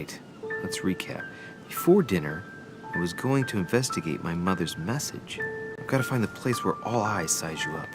Right. Let's recap. Before dinner, I was going to investigate my mother's message. I've got to find the place where all eyes size you up.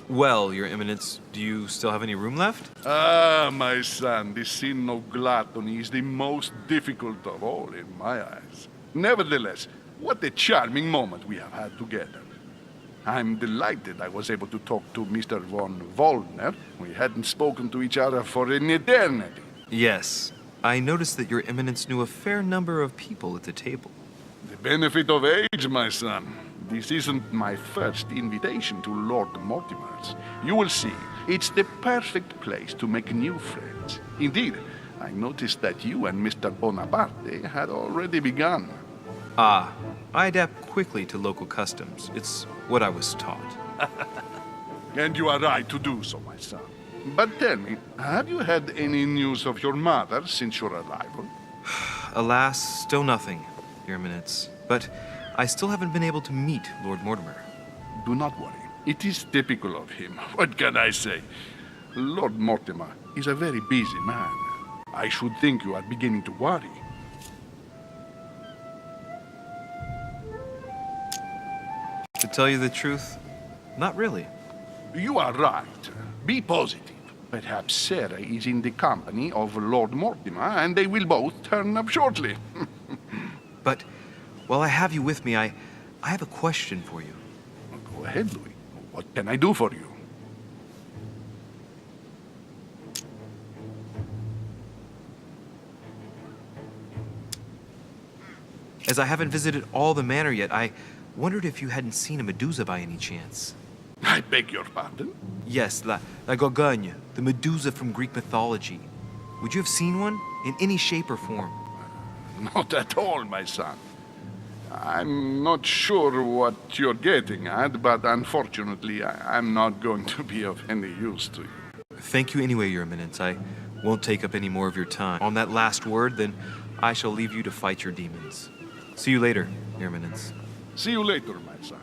Well, Your Eminence, do you still have any room left? Ah, my son, the sin of gluttony is the most difficult of all in my eyes. Nevertheless, what a charming moment we have had together. I'm delighted I was able to talk to Mr. von Wollner. We hadn't spoken to each other for an eternity. Yes. I noticed that Your Eminence knew a fair number of people at the table. The benefit of age, my son. This isn't my first invitation to Lord Mortimer's. You will see, it's the perfect place to make new friends. Indeed, I noticed that you and Mr. Bonaparte had already begun. Ah, I adapt quickly to local customs. It's what I was taught. And you are right to do so, my son. But tell me, have you had any news of your mother since your arrival? Alas, still nothing, Your Eminence. But I still haven't been able to meet Lord Mortimer. Do not worry. It is typical of him. What can I say? Lord Mortimer is a very busy man. I should think you are beginning to worry. To tell you the truth, not really. You are right. Be positive. Perhaps Sarah is in the company of Lord Mortimer, and they will both turn up shortly. But while I have you with me, I have a question for you. Go ahead, Louis. What can I do for you? As I haven't visited all the manor yet, I wondered if you hadn't seen a Medusa by any chance. I beg your pardon? Yes, La Gorgogne, the Medusa from Greek mythology. Would you have seen one in any shape or form? Not at all, my son. I'm not sure what you're getting at, but unfortunately, I'm not going to be of any use to you. Thank you anyway, Your Eminence. I won't take up any more of your time. On that last word, then I shall leave you to fight your demons. See you later, Your Eminence. See you later, my son.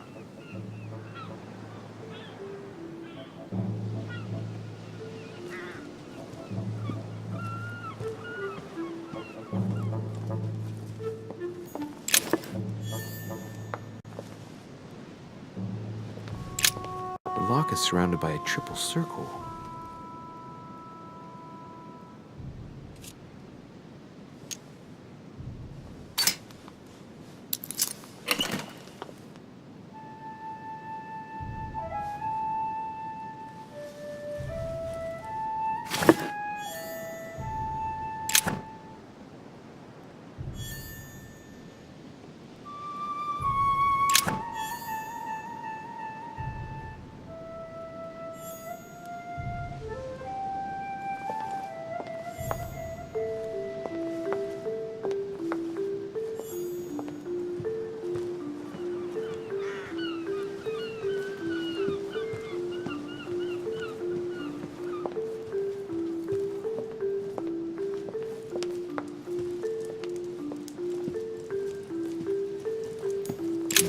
The lock is surrounded by a triple circle.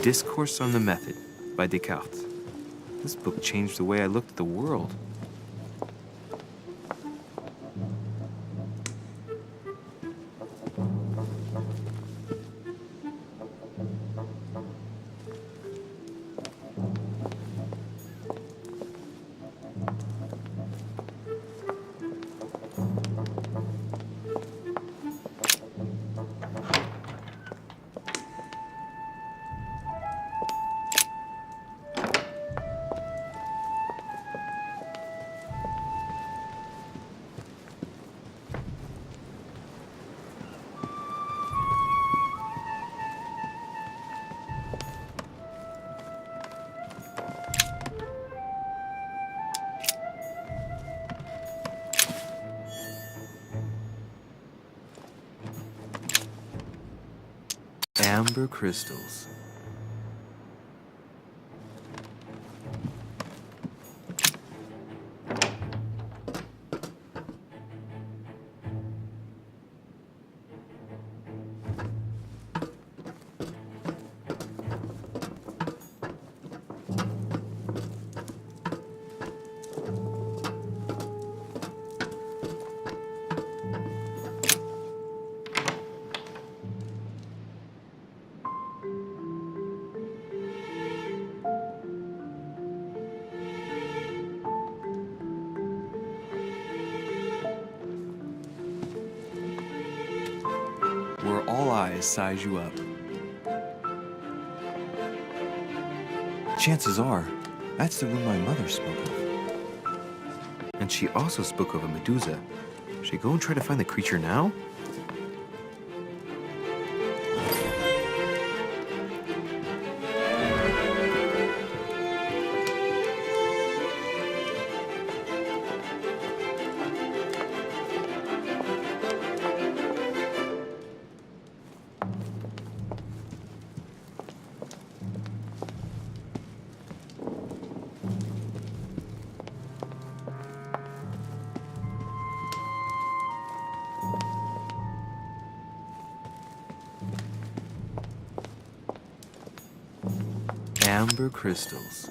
Discourse on the Method by Descartes. This book changed the way I looked at the world. Amber crystals. Where all eyes size you up. Chances are, that's the room my mother spoke of. And she also spoke of a Medusa. Should I go and try to find the creature now? Amber crystals.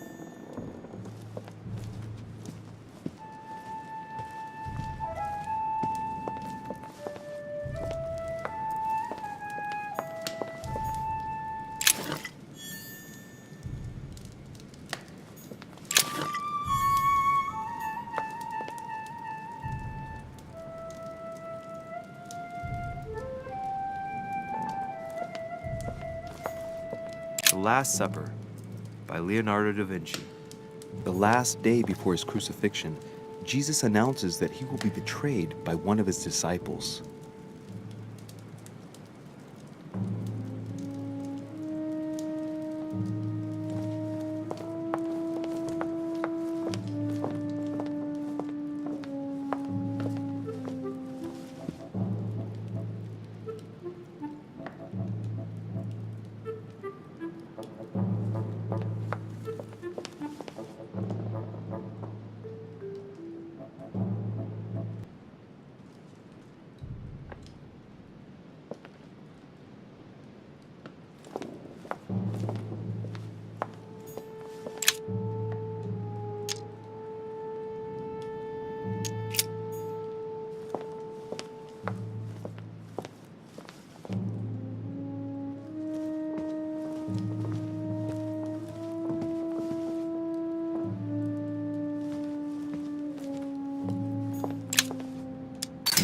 The Last Supper by Leonardo da Vinci. The last day before his crucifixion, Jesus announces that he will be betrayed by one of his disciples.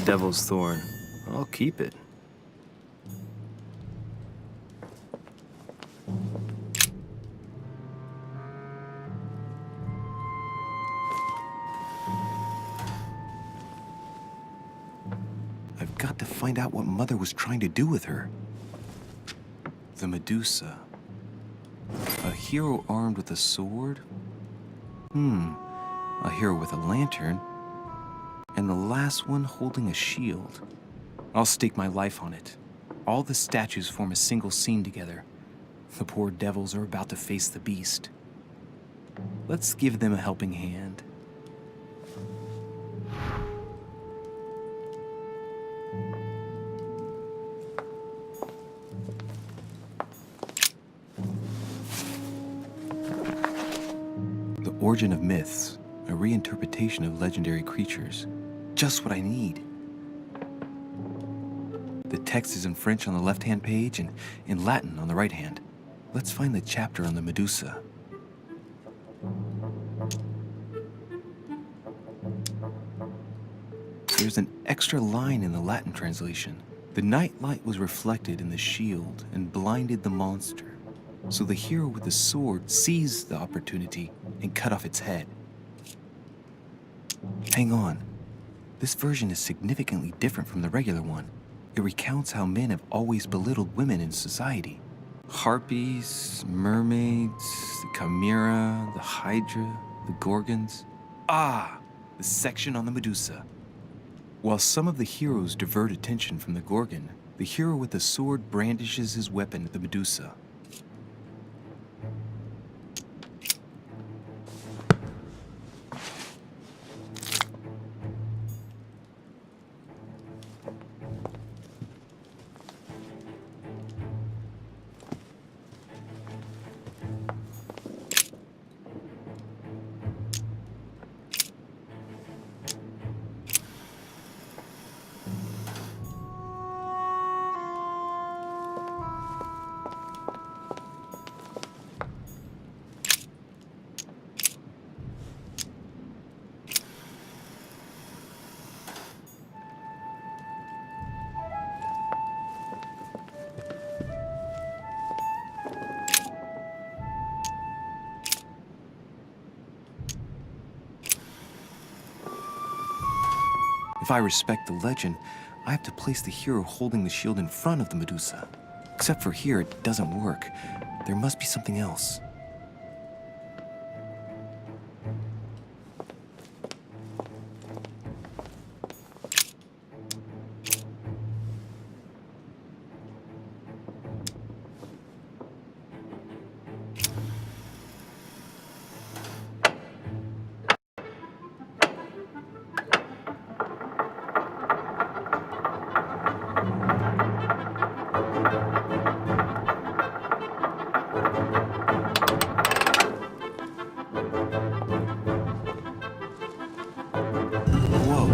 Devil's Thorn. I'll keep it. I've got to find out what Mother was trying to do with her. The Medusa. A hero armed with a sword? A hero with a lantern? And the last one holding a shield. I'll stake my life on it. All the statues form a single scene together. The poor devils are about to face the beast. Let's give them a helping hand. The Origin of Myths, a reinterpretation of legendary creatures. Just what I need. The text is in French on the left-hand page and in Latin on the right hand. Let's find the chapter on the Medusa. There's an extra line in the Latin translation. The nightlight was reflected in the shield and blinded the monster. So the hero with the sword seized the opportunity and cut off its head. Hang on. This version is significantly different from the regular one. It recounts how men have always belittled women in society. Harpies, mermaids, the chimera, the hydra, the gorgons. The section on the Medusa. While some of the heroes divert attention from the gorgon, The hero with the sword brandishes his weapon at the Medusa. If I respect the legend, I have to place the hero holding the shield in front of the Medusa. Except for here, it doesn't work. There must be something else. Whoa.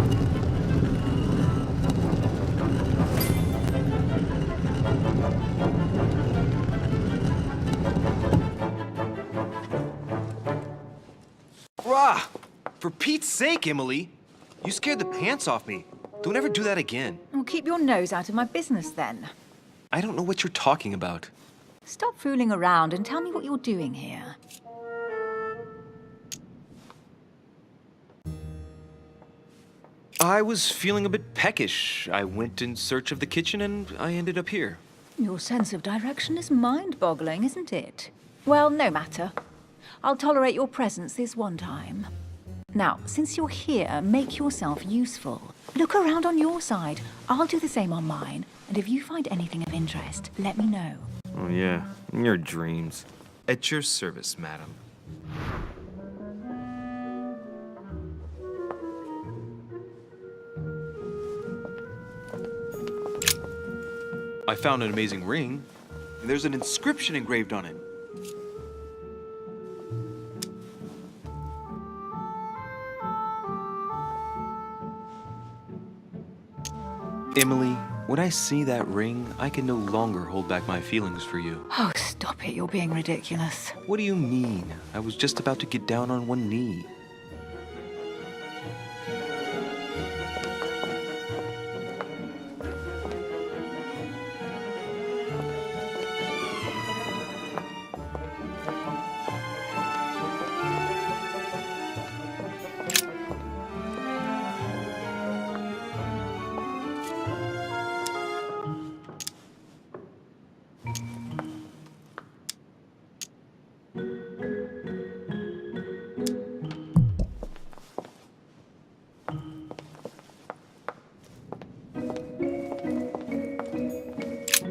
Rah! For Pete's sake, Emily! You scared the pants off me. Don't ever do that again. Well, keep your nose out of my business then. I don't know what you're talking about. Stop fooling around and tell me what you're doing here. I was feeling a bit peckish. I went in search of the kitchen and I ended up here. Your sense of direction is mind-boggling, isn't it? Well, no matter. I'll tolerate your presence this one time. Now, since you're here, make yourself useful. Look around on your side. I'll do the same on mine. And if you find anything of interest, let me know. Oh yeah, in your dreams. At your service, madam. I found an amazing ring. There's an inscription engraved on it. Emily, when I see that ring, I can no longer hold back my feelings for you. Oh, stop it. You're being ridiculous. What do you mean? I was just about to get down on one knee.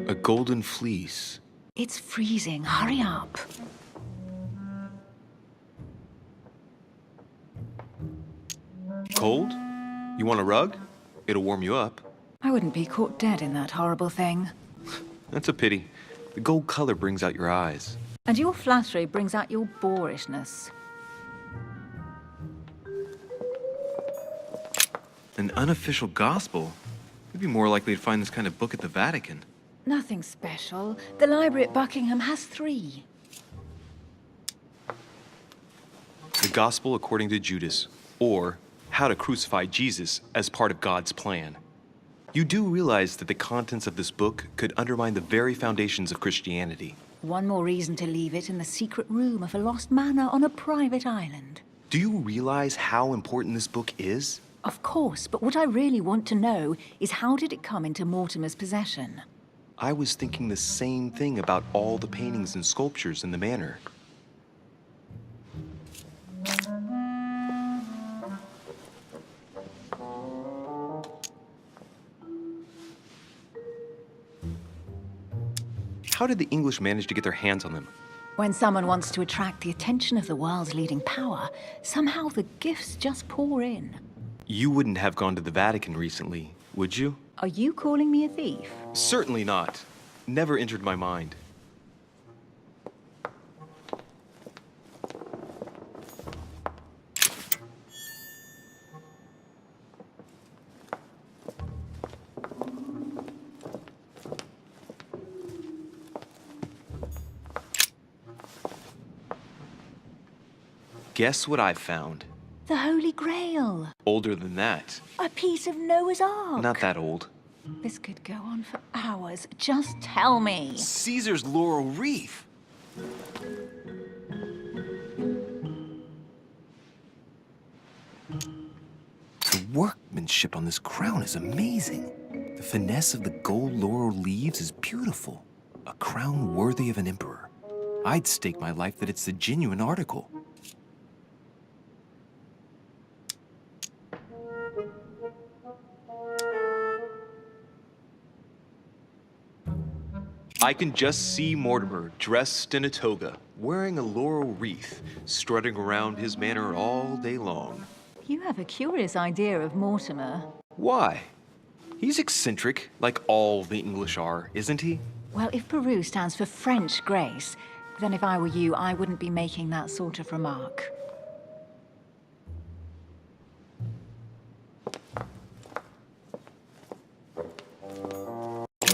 A golden fleece. It's freezing. Hurry up. Cold? You want a rug? It'll warm you up. I wouldn't be caught dead in that horrible thing. That's a pity. The gold color brings out your eyes. And your flattery brings out your boorishness. An unofficial gospel? You'd be more likely to find this kind of book at the Vatican. Nothing special. The library at Buckingham has 3. The Gospel According to Judas, or How to Crucify Jesus as Part of God's Plan. You do realize that the contents of this book could undermine the very foundations of Christianity. One more reason to leave it in the secret room of a lost manor on a private island. Do you realize how important this book is? Of course, but what I really want to know is how did it come into Mortimer's possession? I was thinking the same thing about all the paintings and sculptures in the manor. How did the English manage to get their hands on them? When someone wants to attract the attention of the world's leading power, somehow the gifts just pour in. You wouldn't have gone to the Vatican recently, would you? Are you calling me a thief? Certainly not. Never entered my mind. Guess what I've found? The Holy Grail. Older than that. A piece of Noah's Ark. Not that old. This could go on for hours. Just tell me. Caesar's laurel wreath. The workmanship on this crown is amazing. The finesse of the gold laurel leaves is beautiful. A crown worthy of an emperor. I'd stake my life that it's the genuine article. I can just see Mortimer dressed in a toga, wearing a laurel wreath, strutting around his manor all day long. You have a curious idea of Mortimer. Why? He's eccentric, like all the English are, isn't he? Well, if Peru stands for French grace, then if I were you, I wouldn't be making that sort of remark.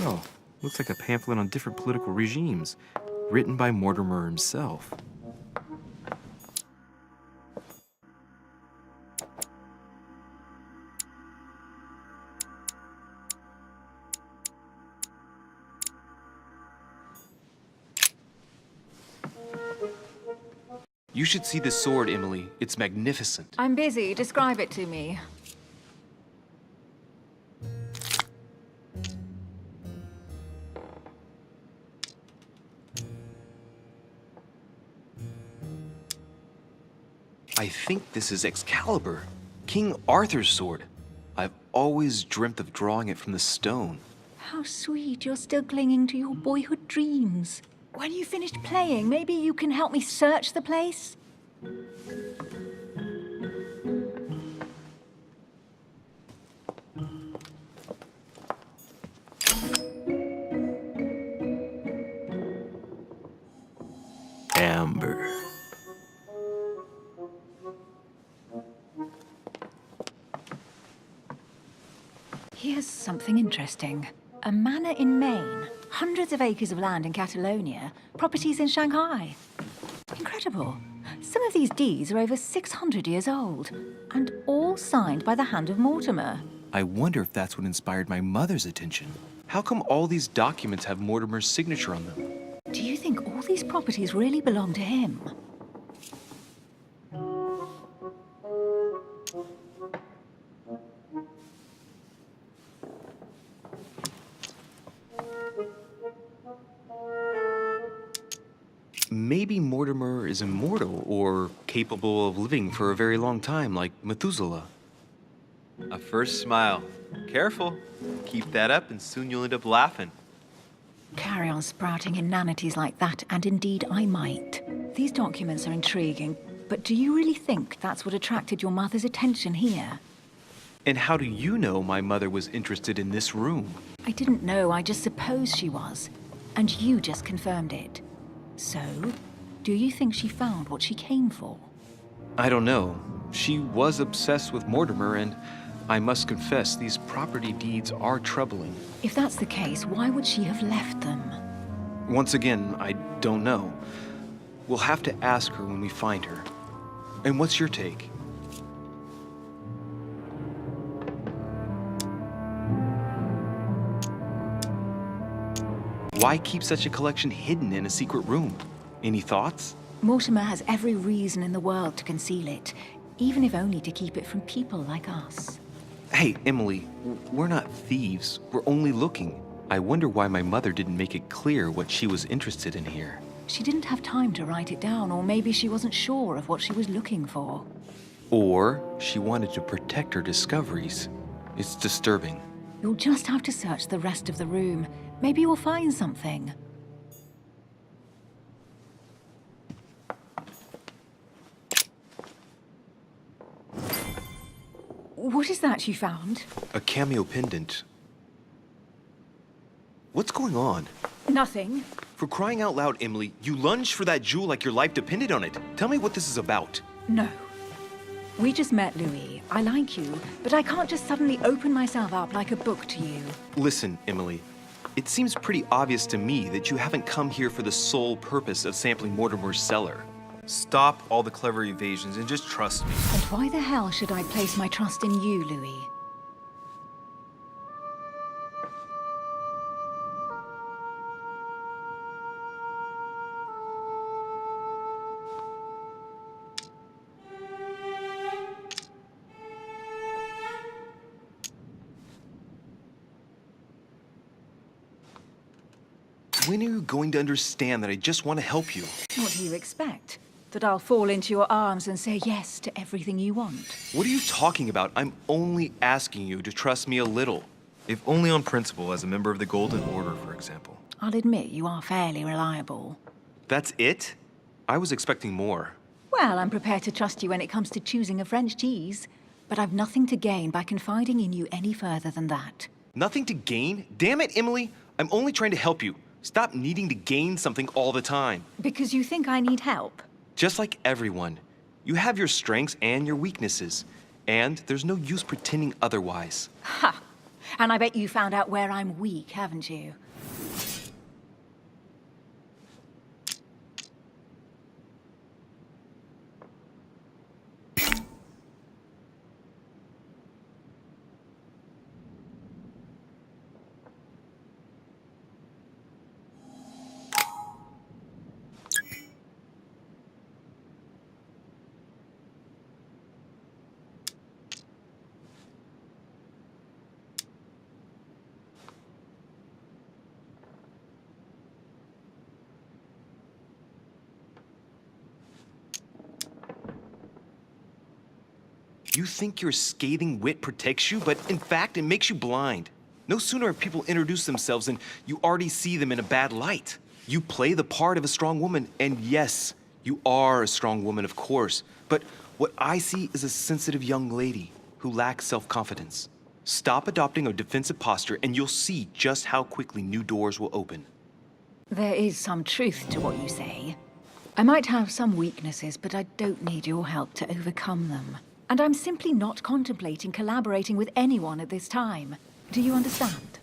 Oh, looks like a pamphlet on different political regimes, written by Mortimer himself. You should see this sword, Emily. It's magnificent. I'm busy. Describe it to me. I think this is Excalibur, King Arthur's sword. I've always dreamt of drawing it from the stone. How sweet. You're still clinging to your boyhood dreams. When you finished playing, maybe you can help me search the place? Amber. Here's something interesting. A manor in Maine, hundreds of acres of land in Catalonia, properties in Shanghai. Incredible. Some of these deeds are over 600 years old, and all signed by the hand of Mortimer. I wonder if that's what inspired my mother's attention. How come all these documents have Mortimer's signature on them? Do you think all these properties really belong to him? Maybe Mortimer is immortal or capable of living for a very long time, like Methuselah. A first smile. Careful. Keep that up and soon you'll end up laughing. Carry on sprouting inanities like that, and indeed I might. These documents are intriguing, but do you really think that's what attracted your mother's attention here? And how do you know my mother was interested in this room? I didn't know, I just supposed she was. And you just confirmed it. So, do you think she found what she came for? I don't know. She was obsessed with Mortimer, and I must confess these property deeds are troubling. If that's the case, why would she have left them? Once again, I don't know. We'll have to ask her when we find her. And what's your take? Why keep such a collection hidden in a secret room? Any thoughts? Mortimer has every reason in the world to conceal it, even if only to keep it from people like us. Hey, Emily, we're not thieves. We're only looking. I wonder why my mother didn't make it clear what she was interested in here. She didn't have time to write it down, or maybe she wasn't sure of what she was looking for. Or she wanted to protect her discoveries. It's disturbing. You'll just have to search the rest of the room. Maybe you'll find something. What is that you found? A cameo pendant. What's going on? Nothing. For crying out loud, Emily, you lunged for that jewel like your life depended on it. Tell me what this is about. No. We just met, Louis. I like you, but I can't just suddenly open myself up like a book to you. Listen, Emily. It seems pretty obvious to me that you haven't come here for the sole purpose of sampling Mortimer's cellar. Stop all the clever evasions and just trust me. And why the hell should I place my trust in you, Louis? When are you going to understand that I just want to help you? What do you expect? That I'll fall into your arms and say yes to everything you want? What are you talking about? I'm only asking you to trust me a little. If only on principle, as a member of the Golden Order, for example. I'll admit you are fairly reliable. That's it? I was expecting more. Well, I'm prepared to trust you when it comes to choosing a French cheese. But I've nothing to gain by confiding in you any further than that. Nothing to gain? Damn it, Emily! I'm only trying to help you. Stop needing to gain something all the time. Because you think I need help? Just like everyone. You have your strengths and your weaknesses. And there's no use pretending otherwise. Ha! And I bet you found out where I'm weak, haven't you? You think your scathing wit protects you, but in fact, it makes you blind. No sooner have people introduced themselves than you already see them in a bad light. You play the part of a strong woman, and yes, you are a strong woman, of course. But what I see is a sensitive young lady who lacks self-confidence. Stop adopting a defensive posture, and you'll see just how quickly new doors will open. There is some truth to what you say. I might have some weaknesses, but I don't need your help to overcome them. And I'm simply not contemplating collaborating with anyone at this time. Do you understand?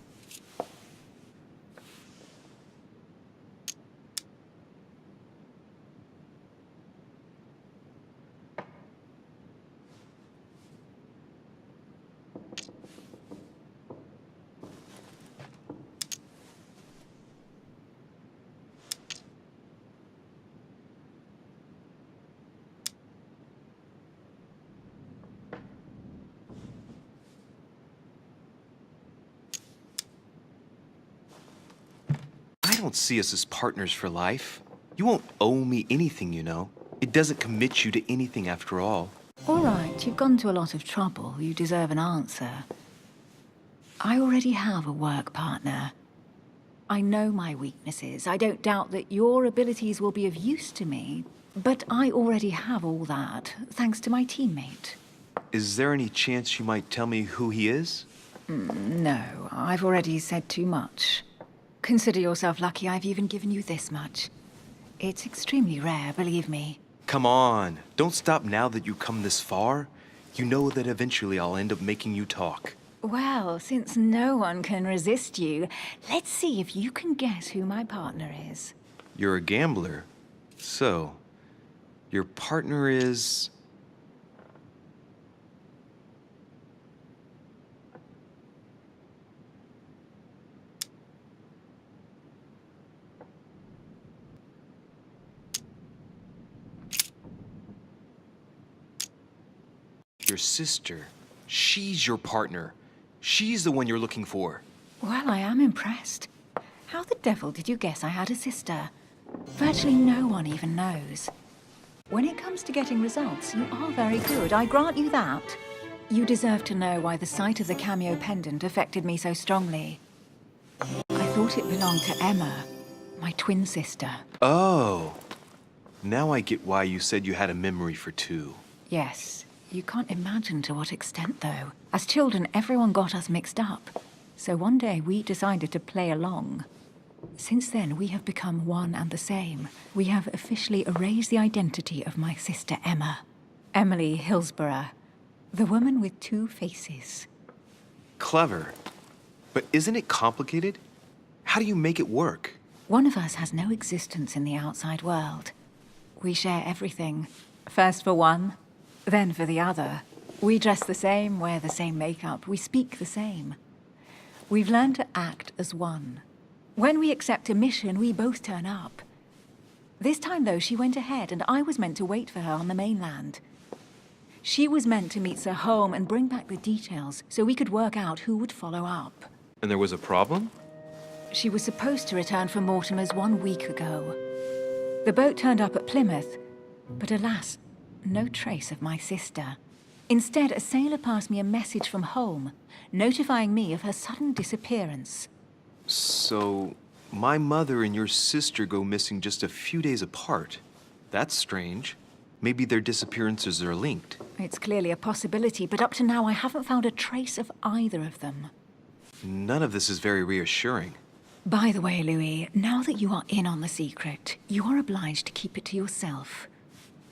I don't see us as partners for life. You won't owe me anything, you know. It doesn't commit you to anything after all. All right, you've gone to a lot of trouble. You deserve an answer. I already have a work partner. I know my weaknesses. I don't doubt that your abilities will be of use to me. But I already have all that, thanks to my teammate. Is there any chance you might tell me who he is? No, I've already said too much. Consider yourself lucky I've even given you this much. It's extremely rare, believe me. Come on, don't stop now that you've come this far. You know that eventually I'll end up making you talk. Well, since no one can resist you, let's see if you can guess who my partner is. You're a gambler. So, your partner is... your sister. She's your partner. She's the one you're looking for. Well, I am impressed. How the devil did you guess I had a sister? Virtually no one even knows. When it comes to getting results, you are very good, I grant you that. You deserve to know why the sight of the cameo pendant affected me so strongly. I thought it belonged to Emma, my twin sister. Oh. Now I get why you said you had a memory for two. Yes, You can't imagine to what extent, though. As children, everyone got us mixed up. So one day we decided to play along. Since then, we have become one and the same. We have officially erased the identity of my sister Emma. Emily Hillsborough. The woman with two faces. Clever. But isn't it complicated? How do you make it work? One of us has no existence in the outside world. We share everything. First for one, then for the other. We dress the same, wear the same makeup, we speak the same. We've learned to act as one. When we accept a mission, we both turn up. This time, though, she went ahead, and I was meant to wait for her on the mainland. She was meant to meet Sir Home and bring back the details so we could work out who would follow up. And there was a problem? She was supposed to return from Mortimer's 1 week ago. The boat turned up at Plymouth, but alas, no trace of my sister. Instead, a sailor passed me a message from home, notifying me of her sudden disappearance. So, my mother and your sister go missing just a few days apart. That's strange. Maybe their disappearances are linked. It's clearly a possibility, but up to now I haven't found a trace of either of them. None of this is very reassuring. By the way, Louis, now that you are in on the secret, you are obliged to keep it to yourself,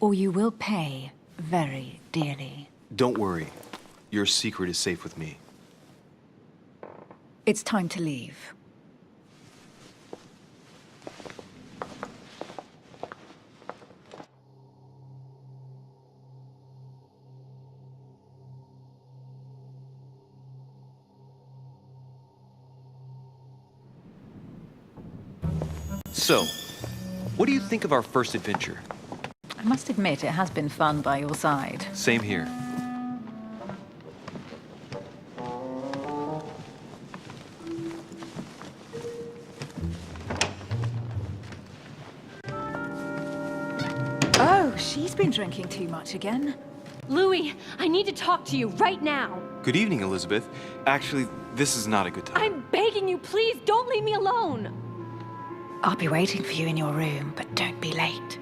or you will pay very dearly. Don't worry. Your secret is safe with me. It's time to leave. So, what do you think of our first adventure? I must admit, it has been fun by your side. Same here. Oh, she's been drinking too much again. Louis, I need to talk to you right now. Good evening, Elizabeth. Actually, this is not a good time. I'm begging you, please don't leave me alone. I'll be waiting for you in your room, but don't be late.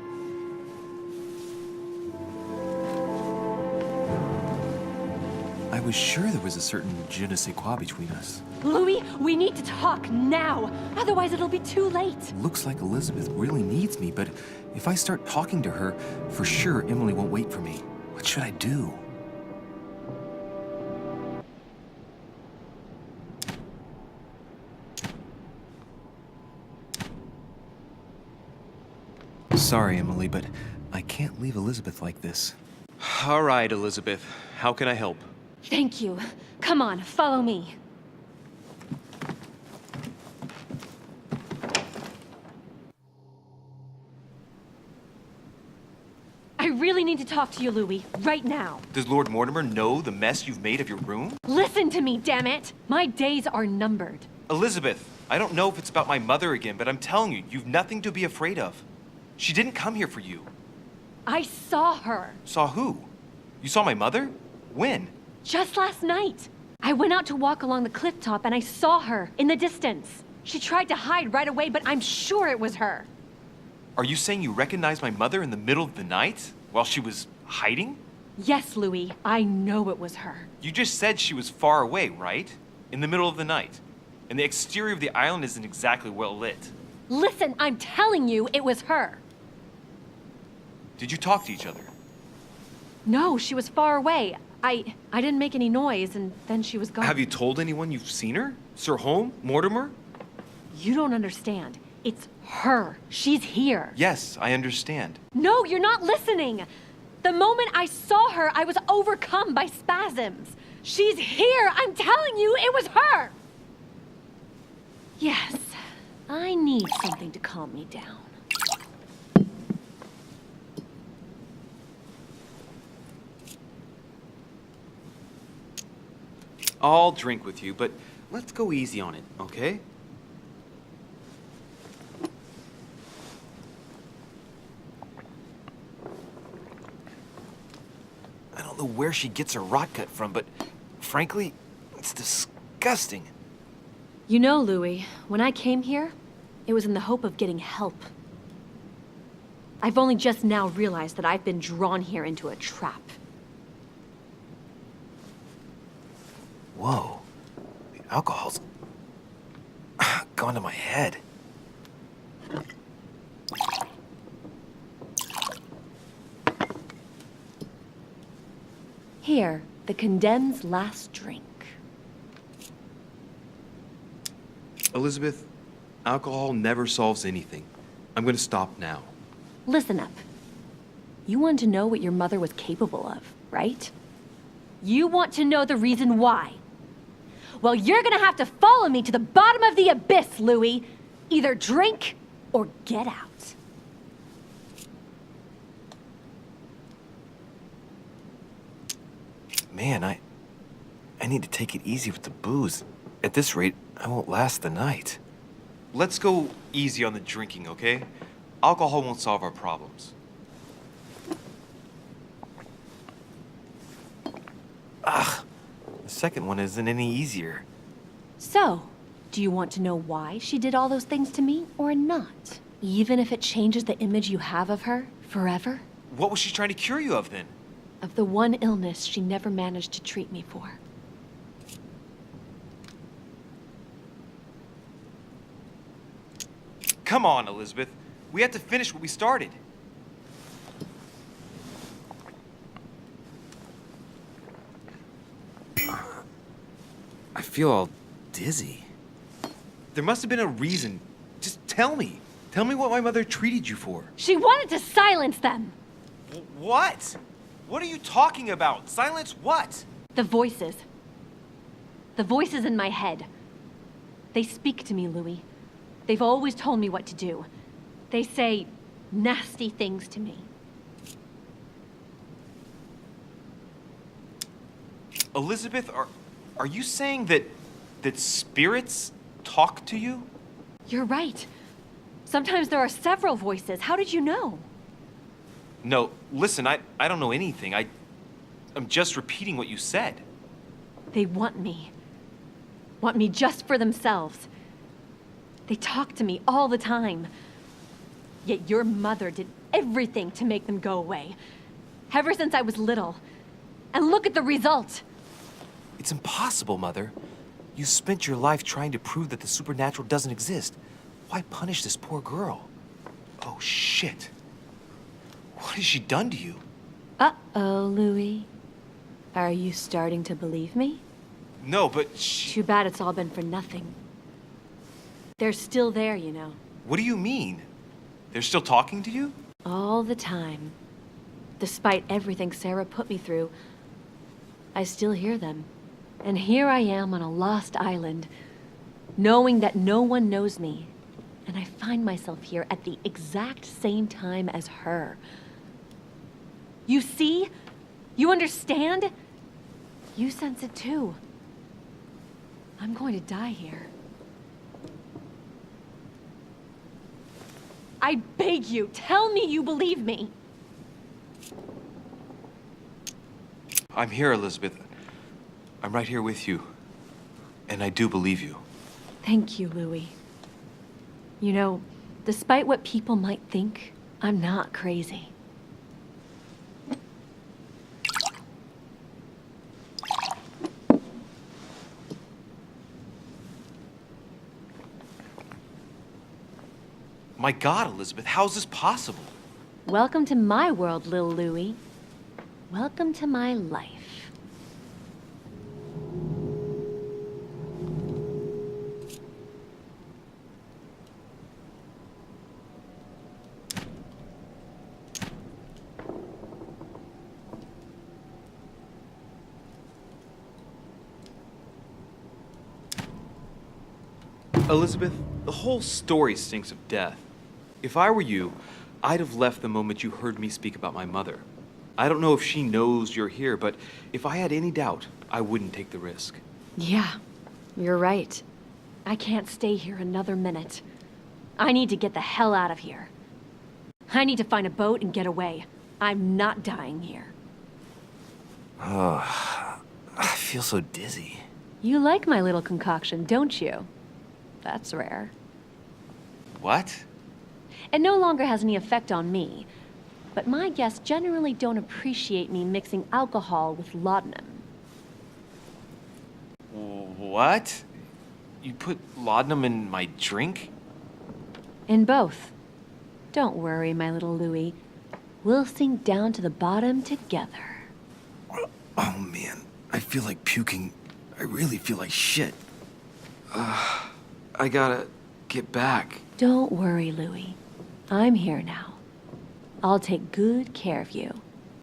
I was sure there was a certain je ne sais quoi between us. Louis, we need to talk now. Otherwise, it'll be too late. Looks like Elizabeth really needs me, but if I start talking to her, for sure Emily won't wait for me. What should I do? Sorry, Emily, but I can't leave Elizabeth like this. All right, Elizabeth. How can I help? Thank you. Come on, follow me. I really need to talk to you, Louis, right now. Does Lord Mortimer know the mess you've made of your room? Listen to me, damn it! My days are numbered. Elizabeth, I don't know if it's about my mother again, but I'm telling you, you've nothing to be afraid of. She didn't come here for you. I saw her. Saw who? You saw my mother? When? Just last night. I went out to walk along the cliff top and I saw her in the distance. She tried to hide right away, but I'm sure it was her. Are you saying you recognized my mother in the middle of the night while she was hiding? Yes, Louis, I know it was her. You just said she was far away, right? In the middle of the night. And the exterior of the island isn't exactly well lit. Listen, I'm telling you, it was her. Did you talk to each other? No, she was far away. I didn't make any noise, and then she was gone. Have you told anyone you've seen her? Sir Home? Mortimer? You don't understand. It's her. She's here. Yes, I understand. No, you're not listening. The moment I saw her, I was overcome by spasms. She's here. I'm telling you, it was her. Yes, I need something to calm me down. I'll drink with you, but let's go easy on it, okay? I don't know where she gets her rot gut from, but frankly, it's disgusting. You know, Louis, when I came here, it was in the hope of getting help. I've only just now realized that I've been drawn here into a trap. Whoa. The alcohol's gone to my head. Here, the condemned's last drink. Elizabeth, alcohol never solves anything. I'm gonna stop now. Listen up. You want to know what your mother was capable of, right? You want to know the reason why. Well, you're gonna have to follow me to the bottom of the abyss, Louis. Either drink or get out. Man, I need to take it easy with the booze. At this rate, I won't last the night. Let's go easy on the drinking, okay? Alcohol won't solve our problems. Ugh, the second one isn't any easier. So, do you want to know why she did all those things to me or not? Even if it changes the image you have of her forever? What was she trying to cure you of then? Of the one illness she never managed to treat me for. Come on, Elizabeth. We have to finish what we started. I feel all dizzy. There must have been a reason. Just tell me. Tell me what my mother treated you for. She wanted to silence them! What? What are you talking about? Silence what? The voices. The voices in my head. They speak to me, Louis. They've always told me what to do. They say nasty things to me. Elizabeth, are you saying that spirits talk to you? You're right. Sometimes there are several voices. How did you know? No, listen, I don't know anything. I'm just repeating what you said. They want me. Want me just for themselves. They talk to me all the time. Yet your mother did everything to make them go away. Ever since I was little. And look at the result. It's impossible, Mother. You spent your life trying to prove that the supernatural doesn't exist. Why punish this poor girl? Oh, shit. What has she done to you? Uh-oh, Louis. Are you starting to believe me? No, but Too bad it's all been for nothing. They're still there, you know. What do you mean? They're still talking to you? All the time. Despite everything Sarah put me through, I still hear them. And here I am on a lost island, knowing that no one knows me. And I find myself here at the exact same time as her. You see? You understand? You sense it too. I'm going to die here. I beg you, tell me you believe me. I'm here, Elizabeth. I'm right here with you. And I do believe you. Thank you, Louis. You know, despite what people might think, I'm not crazy. My God, Elizabeth, how is this possible? Welcome to my world, Lil Louis. Welcome to my life. Elizabeth, the whole story stinks of death. If I were you, I'd have left the moment you heard me speak about my mother. I don't know if she knows you're here, but if I had any doubt, I wouldn't take the risk. Yeah, you're right. I can't stay here another minute. I need to get the hell out of here. I need to find a boat and get away. I'm not dying here. I feel so dizzy. You like my little concoction, don't you? That's rare. What? It no longer has any effect on me, but my guests generally don't appreciate me mixing alcohol with laudanum. What? You put laudanum in my drink? In both. Don't worry, my little Louie. We'll sink down to the bottom together. Oh man, I feel like puking. I really feel like shit. I gotta get back. Don't worry, Louie. I'm here now. I'll take good care of you,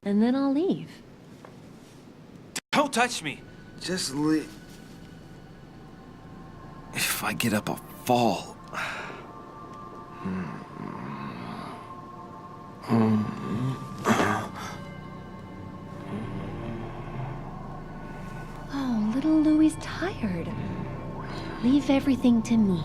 and then I'll leave. Don't touch me! Just leave. If I get up, I'll fall. Oh, little Louie's tired. Leave everything to me.